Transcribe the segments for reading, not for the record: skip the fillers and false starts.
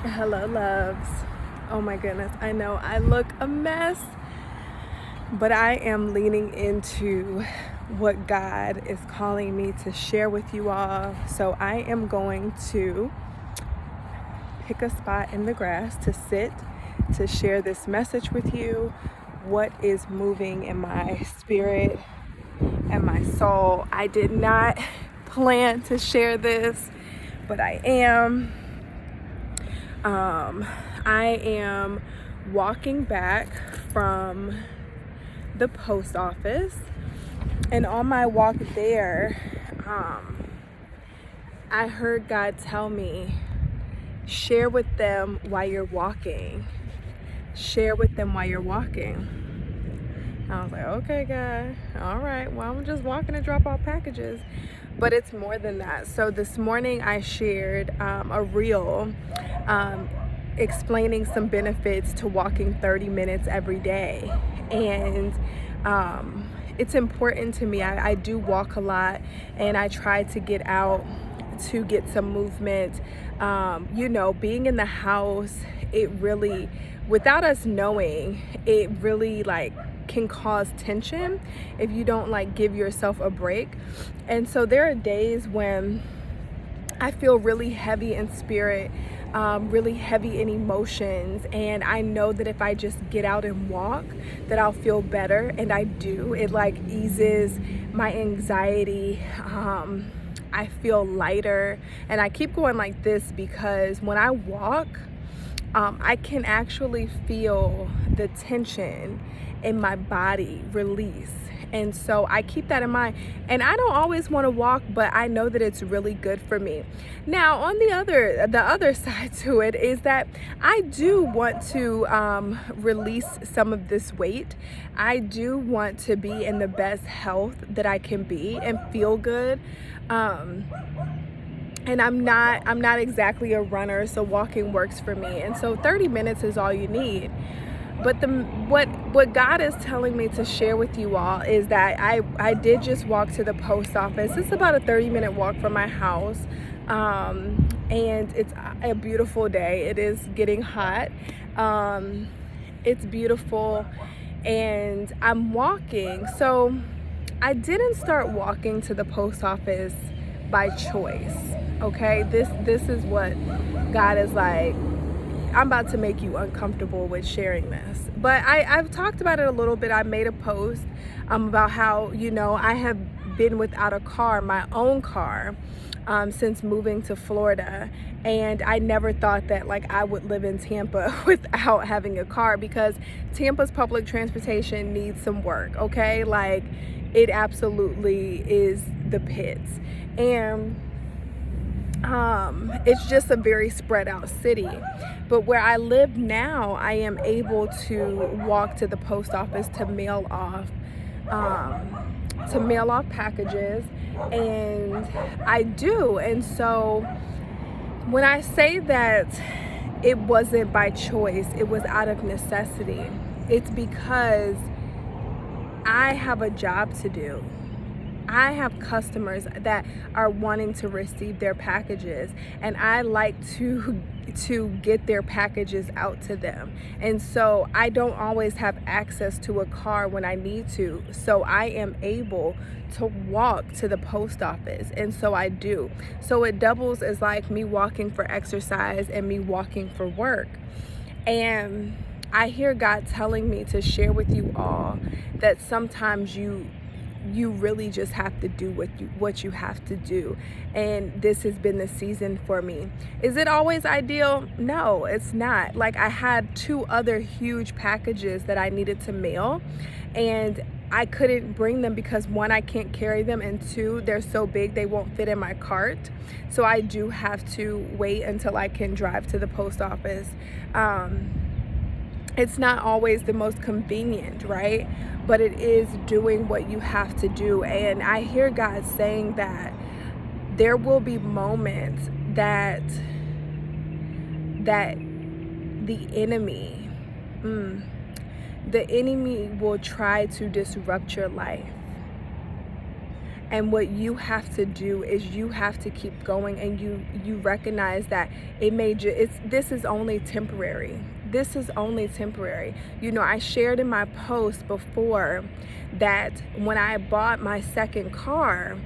Hello, loves. Oh my goodness, I know I look a mess, but I am leaning into what God is calling me to share with you all. So I am going to pick a spot in the grass to sit, to share this message with you. What is moving in my spirit and my soul. I did not plan to share this, but I am. I am walking back from the post office, and on my walk there, I heard God tell me, share with them while you're walking. Share with them while you're walking. I was like, okay, God, all right, well, I'm just walking to drop off packages. But it's more than that. So this morning I shared a reel explaining some benefits to walking 30 minutes every day. And it's important to me. I do walk a lot, and I try to get out to get some movement. Being in the house, it really, without us knowing, it really can cause tension if you don't give yourself a break. And so there are days when I feel really heavy in spirit, really heavy in emotions, and I know that if I just get out and walk, that I'll feel better, and I do. It eases my anxiety. I feel lighter, and I keep going like this because when I walk, I can actually feel the tension in my body release. And so I keep that in mind. And I don't always want to walk, but I know that it's really good for me. Now, on the other side to it is that I do want to release some of this weight. I do want to be in the best health that I can be and feel good. And I'm not exactly a runner, so walking works for me. And so 30 minutes is all you need. But what God is telling me to share with you all is that I did just walk to the post office. It's about a 30-minute walk from my house. And it's a beautiful day. It is getting hot. It's beautiful, and I'm walking. So I didn't start walking to the post office by choice. Okay, this is what God is like. I'm about to make you uncomfortable with sharing this, but I've talked about it a little bit. I made a post about how I have been without a car, my own car, since moving to Florida, and I never thought that I would live in Tampa without having a car, because Tampa's public transportation needs some work. Okay, it absolutely is the pits, and it's just a very spread out city. But where I live now, I am able to walk to the post office to mail off packages, and I do. And so when I say that it wasn't by choice, it was out of necessity, it's because I have a job to do. I have customers that are wanting to receive their packages, and I like to get their packages out to them. And so I don't always have access to a car when I need to. So I am able to walk to the post office, and so I do. So it doubles as me walking for exercise and me walking for work. And I hear God telling me to share with you all that sometimes you really just have to do what you have to do. And this has been the season for me. Is it always ideal? No, it's not. I had 2 other huge packages that I needed to mail, and I couldn't bring them because 1, I can't carry them, and 2, they're so big they won't fit in my cart. So I do have to wait until I can drive to the post office. It's not always the most convenient, right? But it is doing what you have to do. And I hear God saying that there will be moments that the enemy will try to disrupt your life. And what you have to do is you have to keep going, and you recognize that this is only temporary. This is only temporary. I shared in my post before that when I bought my second car,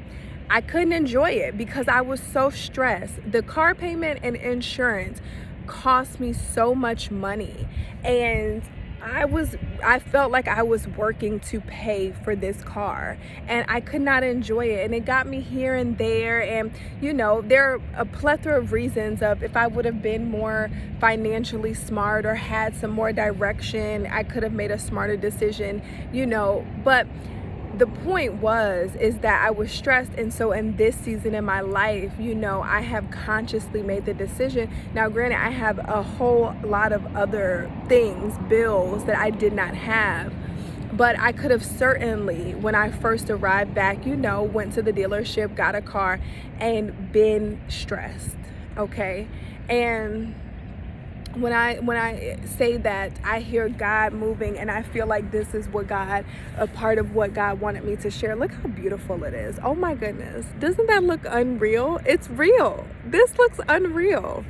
I couldn't enjoy it because I was so stressed. The car payment and insurance cost me so much money, and I felt like I was working to pay for this car, and I could not enjoy it. And it got me here and there. And, there are a plethora of reasons of if I would have been more financially smart or had some more direction, I could have made a smarter decision, but the point is that I was stressed. And so in this season in my life, I have consciously made the decision. Now, granted, I have a whole lot of other things, bills that I did not have, but I could have certainly, when I first arrived back, went to the dealership, got a car, and been stressed. Okay. And when I say that, I hear God moving, and I feel like this is a part of what God wanted me to share. Look how beautiful it is. Oh my goodness. Doesn't that look unreal? It's real. This looks unreal.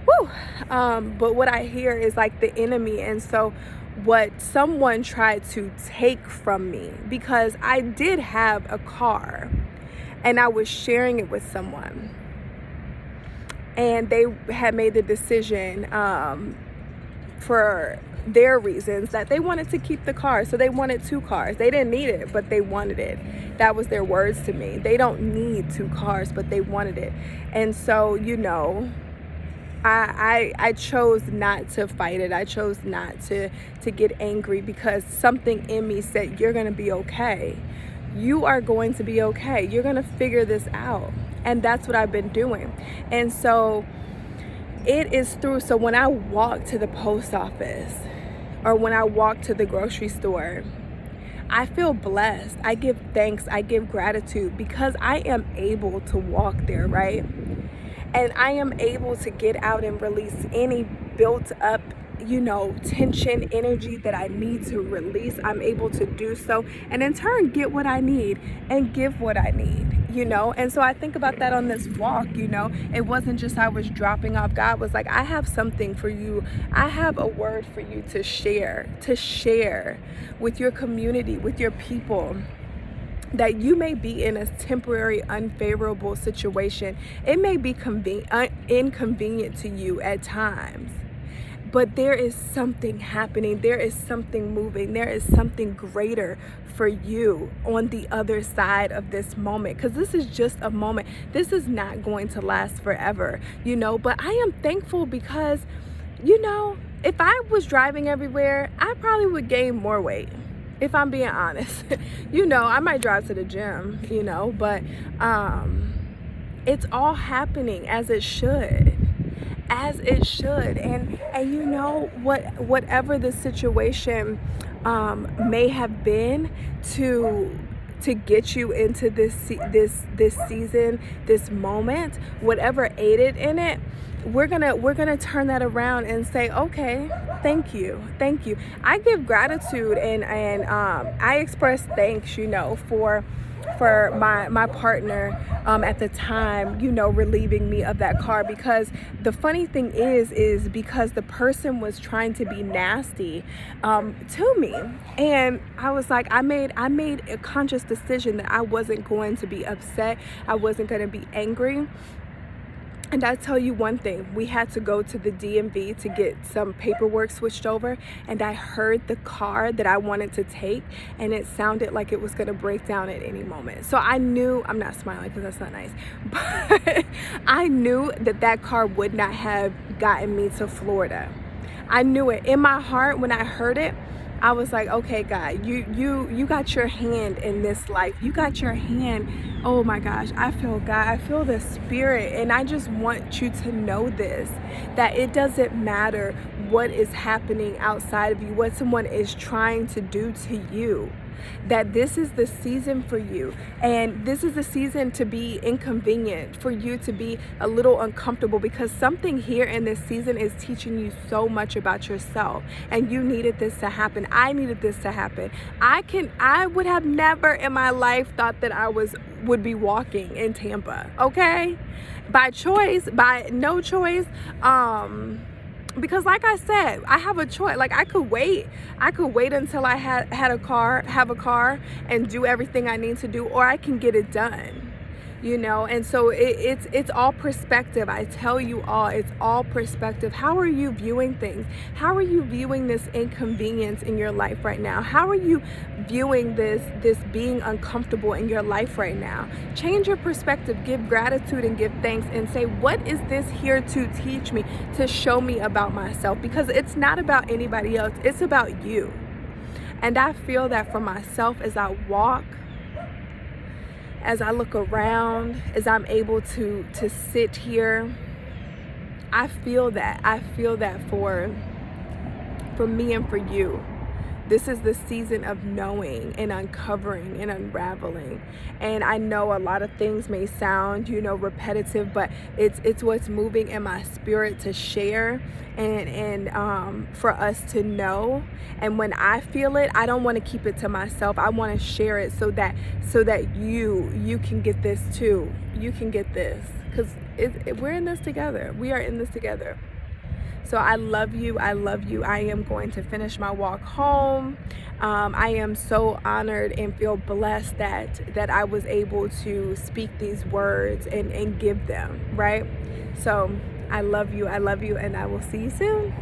Woo. But what I hear is like the enemy. And so what someone tried to take from me, because I did have a car and I was sharing it with someone, and they had made the decision for their reasons that they wanted to keep the car. So they wanted 2 cars. They didn't need it, but they wanted it. That was their words to me. They don't need 2 cars, but they wanted it. And so, I chose not to fight it. I chose not to get angry, because something in me said, you're going to be okay. You are going to be okay. You're going to figure this out. And that's what I've been doing. And so so when I walk to the post office or when I walk to the grocery store, I feel blessed. I give thanks. I give gratitude because I am able to walk there, right? And I am able to get out and release any built up tension, energy that I need to release. I'm able to do so, and in turn get what I need and give what I need, and so I think about that on this walk. It wasn't just I was dropping off. God was like, I have something for you. I have a word for you to share with your community, with your people, that you may be in a temporary unfavorable situation. It may be inconvenient to you at times, but there is something happening. There is something moving. There is something greater for you on the other side of this moment, because this is just a moment. This is not going to last forever, but I am thankful because, if I was driving everywhere, I probably would gain more weight. If I'm being honest, I might drive to the gym, but it's all happening as it should. And whatever the situation may have been to get you into this season, this moment, whatever aided in it, we're gonna turn that around and say, okay, thank you. I give gratitude and I express thanks, for my partner at the time, relieving me of that car, because the funny thing is because the person was trying to be nasty to me, and I was like, I made a conscious decision that I wasn't going to be upset. I wasn't going to be angry. And I tell you one thing, we had to go to the DMV to get some paperwork switched over, and I heard the car that I wanted to take, and it sounded like it was going to break down at any moment. So I knew, I'm not smiling because that's not nice, but I knew that car would not have gotten me to Florida. I knew it in my heart. When I heard it, I was like, okay, God, you got your hand in this life. You got your hand. Oh my gosh, I feel God. I feel the Spirit. And I just want you to know this, that it doesn't matter what is happening outside of you, what someone is trying to do to you, that this is the season for you. And this is the season to be inconvenient, for you to be a little uncomfortable, because something here in this season is teaching you so much about yourself, and you needed this to happen. I needed this to happen. I would have never in my life thought that I was would be walking in Tampa, okay? By choice, by no choice. Because like I said, I have a choice. Like I could wait until I have a car and do everything I need to do, or I can get it done. And so it's all perspective. I tell you all, it's all perspective. How are you viewing things? How are you viewing this inconvenience in your life right now? How are you viewing this being uncomfortable in your life right now? Change your perspective, give gratitude and give thanks, and say, what is this here to teach me, to show me about myself? Because it's not about anybody else, it's about you. And I feel that for myself as I walk, as I look around, as I'm able to sit here. I feel that for me and for you. This is the season of knowing and uncovering and unraveling. And I know a lot of things may sound, repetitive, but it's what's moving in my spirit to share and for us to know. And when I feel it, I don't want to keep it to myself. I want to share it so that you can get this too. You can get this, because we're in this together. We are in this together. So I love you. I am going to finish my walk home. I am so honored and feel blessed that I was able to speak these words and give them, right? So I love you, and I will see you soon.